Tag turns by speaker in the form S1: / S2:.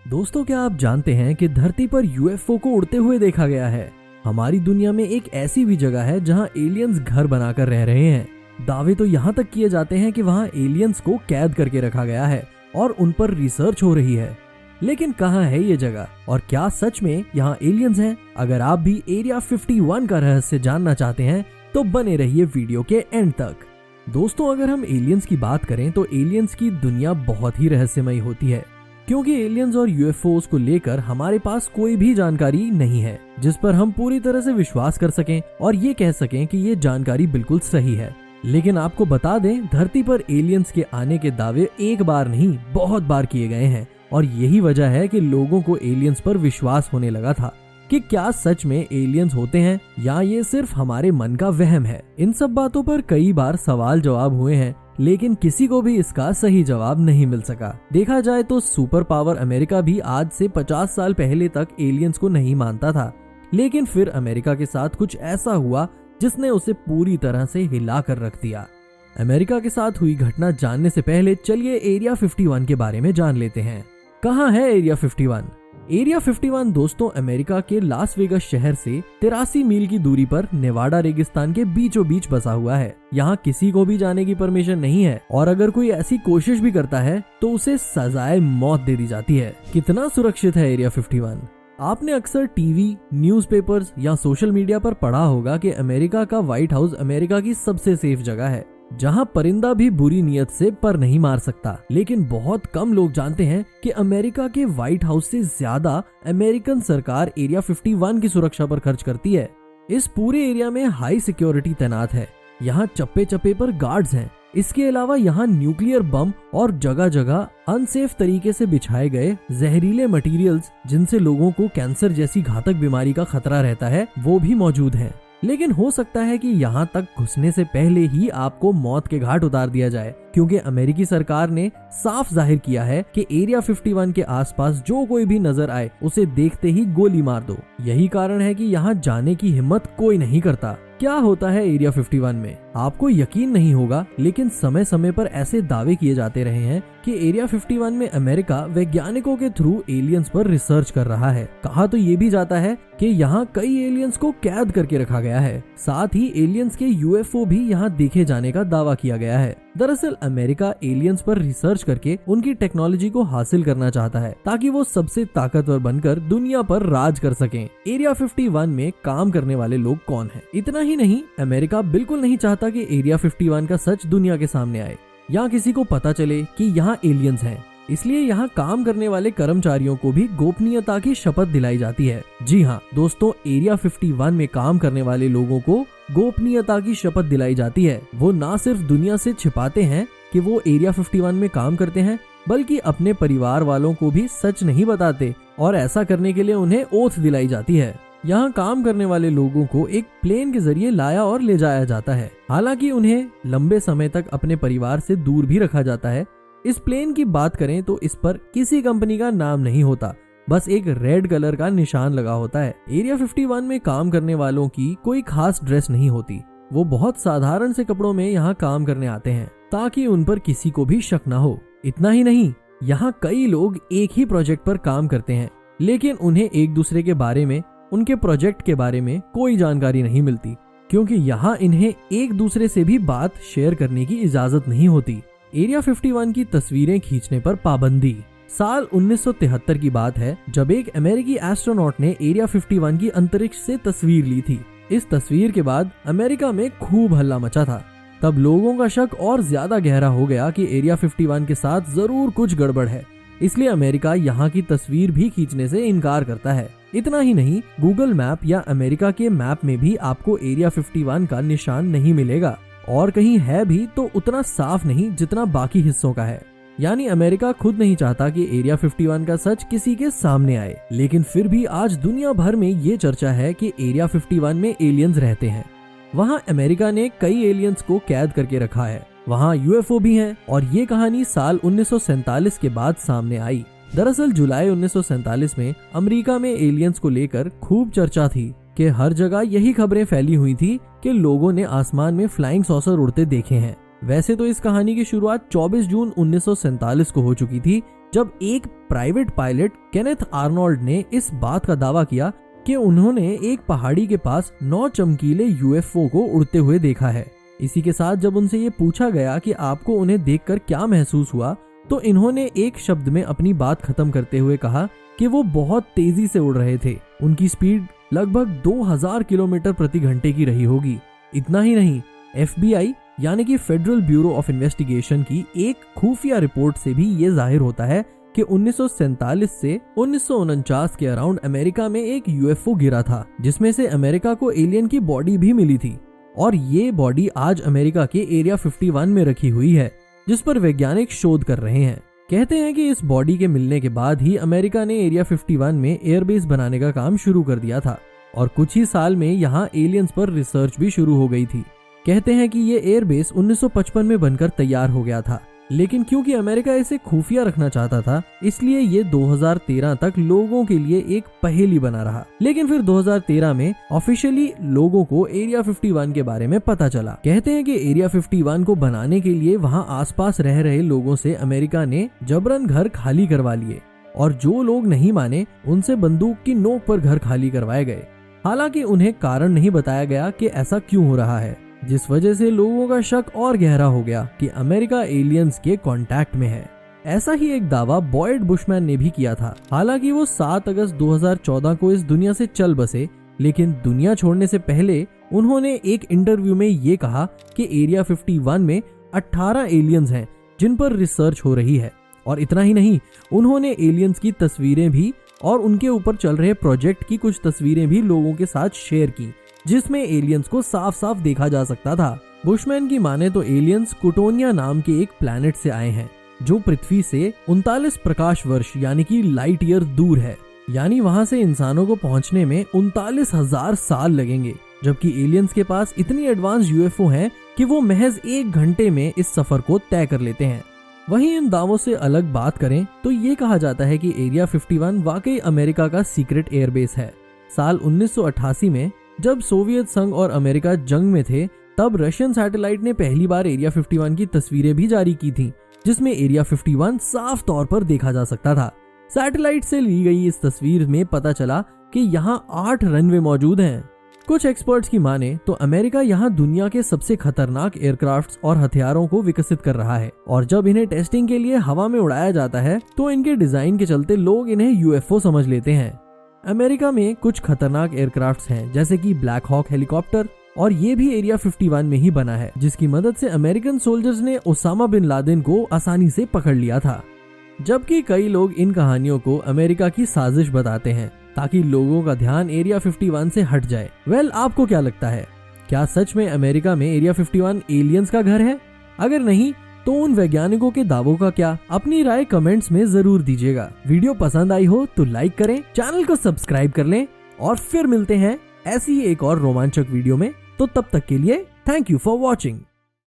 S1: दोस्तों, क्या आप जानते हैं कि धरती पर यूएफओ को उड़ते हुए देखा गया है। हमारी दुनिया में एक ऐसी भी जगह है जहां एलियंस घर बनाकर रह रहे हैं। दावे तो यहाँ तक किए जाते हैं कि वहां एलियंस को कैद करके रखा गया है और उन पर रिसर्च हो रही है। लेकिन कहाँ है ये जगह और क्या सच में यहाँ एलियंस हैं? अगर आप भी एरिया 51 का रहस्य जानना चाहते हैं तो बने रहिए वीडियो के एंड तक। दोस्तों, अगर हम एलियंस की बात करें तो एलियंस की दुनिया बहुत ही रहस्यमयी होती है, क्योंकि एलियंस और यूएफओस को लेकर हमारे पास कोई भी जानकारी नहीं है जिस पर हम पूरी तरह से विश्वास कर सकें और ये कह सकें कि ये जानकारी बिल्कुल सही है। लेकिन आपको बता दें, धरती पर एलियंस के आने के दावे एक बार नहीं बहुत बार किए गए हैं और यही वजह है कि लोगों को एलियंस पर विश्वास होने लगा था कि क्या सच में एलियंस होते हैं या ये सिर्फ हमारे मन का वहम है। इन सब बातों पर कई बार सवाल जवाब हुए हैं, लेकिन किसी को भी इसका सही जवाब नहीं मिल सका। देखा जाए तो सुपर पावर अमेरिका भी आज से 50 साल पहले तक एलियंस को नहीं मानता था, लेकिन फिर अमेरिका के साथ कुछ ऐसा हुआ जिसने उसे पूरी तरह से हिला कर रख दिया। अमेरिका के साथ हुई घटना जानने से पहले चलिए एरिया 51 के बारे में जान लेते हैं। कहाँ है एरिया 51? एरिया 51 दोस्तों अमेरिका के लास वेगास शहर से 83 मील की दूरी पर नेवाडा रेगिस्तान के बीचों बीच बसा हुआ है। यहाँ किसी को भी जाने की परमिशन नहीं है और अगर कोई ऐसी कोशिश भी करता है तो उसे सजाए मौत दे दी जाती है। कितना सुरक्षित है एरिया 51? आपने अक्सर टीवी, न्यूज़पेपर्स या सोशल मीडिया पर पढ़ा होगा कि अमेरिका का व्हाइट हाउस अमेरिका की सबसे सेफ जगह है, जहां परिंदा भी बुरी नीयत से पर नहीं मार सकता। लेकिन बहुत कम लोग जानते हैं कि अमेरिका के व्हाइट हाउस से ज्यादा अमेरिकन सरकार एरिया 51 की सुरक्षा पर खर्च करती है। इस पूरे एरिया में हाई सिक्योरिटी तैनात है। यहाँ चप्पे चप्पे पर गार्ड्स हैं। इसके अलावा यहाँ न्यूक्लियर बम और जगह जगह अनसेफ तरीके से बिछाए गए जहरीले मटेरियल्स, जिनसे लोगों को कैंसर जैसी घातक बीमारी का खतरा रहता है, वो भी मौजूद हैं। लेकिन हो सकता है कि यहाँ तक घुसने से पहले ही आपको मौत के घाट उतार दिया जाए, क्योंकि अमेरिकी सरकार ने साफ जाहिर किया है कि एरिया 51 के आसपास जो कोई भी नजर आए उसे देखते ही गोली मार दो। यही कारण है कि यहाँ जाने की हिम्मत कोई नहीं करता। क्या होता है एरिया 51 में? आपको यकीन नहीं होगा, लेकिन समय समय पर ऐसे दावे किए जाते रहे हैं कि एरिया 51 में अमेरिका वैज्ञानिकों के थ्रू एलियंस पर रिसर्च कर रहा है। कहा तो ये भी जाता है कि यहाँ कई एलियंस को कैद करके रखा गया है। साथ ही एलियंस के यूएफओ भी यहाँ देखे जाने का दावा किया गया है। दरअसल अमेरिका एलियंस पर रिसर्च करके उनकी टेक्नोलॉजी को हासिल करना चाहता है ताकि वो सबसे ताकतवर बनकर दुनिया पर राज कर सकें। एरिया 51 में काम करने वाले लोग कौन हैं? इतना ही नहीं, अमेरिका बिल्कुल नहीं चाहता कि एरिया 51 का सच दुनिया के सामने आए या किसी को पता चले कि यहाँ एलियंस हैं। इसलिए यहाँ काम करने वाले कर्मचारियों को भी गोपनीयता की शपथ दिलाई जाती है। जी हाँ दोस्तों, एरिया 51 में काम करने वाले लोगों को गोपनीयता की शपथ दिलाई जाती है। वो ना सिर्फ दुनिया से छिपाते हैं कि वो एरिया 51 में काम करते हैं, बल्कि अपने परिवार वालों को भी सच नहीं बताते और ऐसा करने के लिए उन्हें ओथ दिलाई जाती है। यहाँ काम करने वाले लोगों को एक प्लेन के जरिए लाया और ले जाया जाता है। हालांकि उन्हें लंबे समय तक अपने परिवार से दूर भी रखा जाता है। इस प्लेन की बात करें तो इस पर किसी कंपनी का नाम नहीं होता, बस एक रेड कलर का निशान लगा होता है। एरिया 51 में काम करने वालों की कोई खास ड्रेस नहीं होती। वो बहुत साधारण से कपड़ों में यहाँ काम करने आते हैं ताकि उन पर किसी को भी शक ना हो। इतना ही नहीं, यहाँ कई लोग एक ही प्रोजेक्ट पर काम करते हैं, लेकिन उन्हें एक दूसरे के बारे में, उनके प्रोजेक्ट के बारे में कोई जानकारी नहीं मिलती, क्योंकि यहाँ इन्हें एक दूसरे से भी बात शेयर करने की इजाजत नहीं होती। एरिया 51 की तस्वीरें खींचने पर पाबंदी। साल 1973 की बात है जब एक अमेरिकी एस्ट्रोनॉट ने एरिया 51 की अंतरिक्ष से तस्वीर ली थी। इस तस्वीर के बाद अमेरिका में खूब हल्ला मचा था। तब लोगों का शक और ज्यादा गहरा हो गया कि एरिया 51 के साथ जरूर कुछ गड़बड़ है। इसलिए अमेरिका यहाँ की तस्वीर भी खींचने से इनकार करता है। इतना ही नहीं, गूगल मैप या अमेरिका के मैप में भी आपको एरिया 51 का निशान नहीं मिलेगा, और कहीं है भी तो उतना साफ नहीं जितना बाकी हिस्सों का है। यानी अमेरिका खुद नहीं चाहता कि एरिया 51 का सच किसी के सामने आए। लेकिन फिर भी आज दुनिया भर में ये चर्चा है कि एरिया 51 में एलियंस रहते हैं। वहाँ अमेरिका ने कई एलियंस को कैद करके रखा है। वहाँ यूएफओ भी हैं और ये कहानी साल 1947 के बाद सामने आई। दरअसल जुलाई 1947 में अमेरिका में एलियंस को लेकर खूब चर्चा थी कि हर जगह यही खबरें फैली हुई थी कि लोगों ने आसमान में फ्लाइंग सॉसर उड़ते देखे हैं। वैसे तो इस कहानी की शुरुआत 24 जून 1947 को हो चुकी थी, जब एक प्राइवेट पायलट केनेथ आर्नोल्ड ने इस बात का दावा किया कि उन्होंने एक पहाड़ी के पास 9 चमकीले यूएफओ को उड़ते हुए देखा है। इसी के साथ जब उनसे ये पूछा गया कि आपको उन्हें देखकर क्या महसूस हुआ, तो इन्होंने एक शब्द में अपनी बात खत्म करते हुए कहा कि वो बहुत तेजी से उड़ रहे थे। उनकी स्पीड लगभग 2000 किलोमीटर प्रति घंटे की रही होगी। इतना ही नहीं, FBI यानी कि फेडरल ब्यूरो ऑफ इन्वेस्टिगेशन की एक खुफिया रिपोर्ट से भी ये जाहिर होता है कि 1947 से 1949 के अराउंड अमेरिका में एक यूएफओ गिरा था, जिसमें से अमेरिका को एलियन की बॉडी भी मिली थी। और ये बॉडी आज अमेरिका के एरिया 51 में रखी हुई है, जिस पर वैज्ञानिक शोध कर रहे हैं। कहते हैं कि इस बॉडी के मिलने के बाद ही अमेरिका ने एरिया 51 में एयरबेस बनाने का काम शुरू कर दिया था और कुछ ही साल में यहाँ एलियंस पर रिसर्च भी शुरू हो गई थी। कहते हैं कि ये एयरबेस 1955 में बनकर तैयार हो गया था, लेकिन क्योंकि अमेरिका इसे खुफिया रखना चाहता था, इसलिए ये 2013 तक लोगों के लिए एक पहेली बना रहा। लेकिन फिर 2013 में ऑफिशियली लोगों को एरिया 51 के बारे में पता चला। कहते हैं कि एरिया 51 को बनाने के लिए वहां आसपास रह रहे लोगों से अमेरिका ने जबरन घर खाली करवा लिए और जो लोग नहीं माने उनसे बंदूक की नोक पर घर खाली करवाए गए। हालांकि उन्हें कारण नहीं बताया गया कि ऐसा क्यों हो रहा है, जिस वजह से लोगों का शक और गहरा हो गया कि अमेरिका एलियंस के कांटेक्ट में है। ऐसा ही एक दावा बॉयड बुशमैन ने भी किया था। हालांकि वो 7 अगस्त 2014 को इस दुनिया से चल बसे, लेकिन दुनिया छोड़ने से पहले उन्होंने एक इंटरव्यू में ये कहा कि एरिया 51 में 18 एलियंस हैं जिन पर रिसर्च हो रही है। और इतना ही नहीं, उन्होंने एलियंस की तस्वीरें भी और उनके ऊपर चल रहे प्रोजेक्ट की कुछ तस्वीरें भी लोगों के साथ शेयर की, जिसमें एलियंस को साफ साफ देखा जा सकता था। बुशमैन की माने तो एलियंस कुटोनिया नाम के एक प्लैनेट से आए हैं, जो पृथ्वी से 39 प्रकाश वर्ष यानी कि लाइट ईयर दूर है। यानी वहां से इंसानों को पहुंचने में 39,000 साल लगेंगे, जबकि एलियंस के पास इतनी एडवांस यूएफओ हैं कि वो महज 1 घंटे में इस सफर को तय कर लेते हैं। वहीं इन दावों से अलग बात करें तो ये कहा जाता है कि एरिया 51 वाकई अमेरिका का सीक्रेट एयरबेस है। साल 1988 में जब सोवियत संघ और अमेरिका जंग में थे, तब रशियन सैटेलाइट ने पहली बार एरिया 51 की तस्वीरें भी जारी की थीं, जिसमें एरिया 51 साफ तौर पर देखा जा सकता था। सैटेलाइट से ली गई इस तस्वीर में पता चला कि यहाँ 8 रनवे मौजूद हैं। कुछ एक्सपर्ट्स की माने तो अमेरिका यहाँ दुनिया के सबसे खतरनाक एयरक्राफ्ट्स और हथियारों को विकसित कर रहा है, और जब इन्हें टेस्टिंग के लिए हवा में उड़ाया जाता है तो इनके डिजाइन के चलते लोग इन्हें यूएफओ समझ लेते हैं। अमेरिका में कुछ खतरनाक एयरक्राफ्ट्स हैं, जैसे कि ब्लैक हॉक हेलीकॉप्टर, और ये भी एरिया 51 में ही बना है, जिसकी मदद से अमेरिकन सोल्जर्स ने ओसामा बिन लादेन को आसानी से पकड़ लिया था। जबकि कई लोग इन कहानियों को अमेरिका की साजिश बताते हैं ताकि लोगों का ध्यान एरिया 51 से हट जाए। वेल, आपको क्या लगता है, क्या सच में अमेरिका में एरिया 51 एलियंस का घर है? अगर नहीं तो उन वैज्ञानिकों के दावों का क्या? अपनी राय कमेंट्स में जरूर दीजिएगा। वीडियो पसंद आई हो तो लाइक करें, चैनल को सब्सक्राइब कर लें, और फिर मिलते हैं ऐसी एक और रोमांचक वीडियो में। तो तब तक के लिए थैंक यू फॉर वॉचिंग।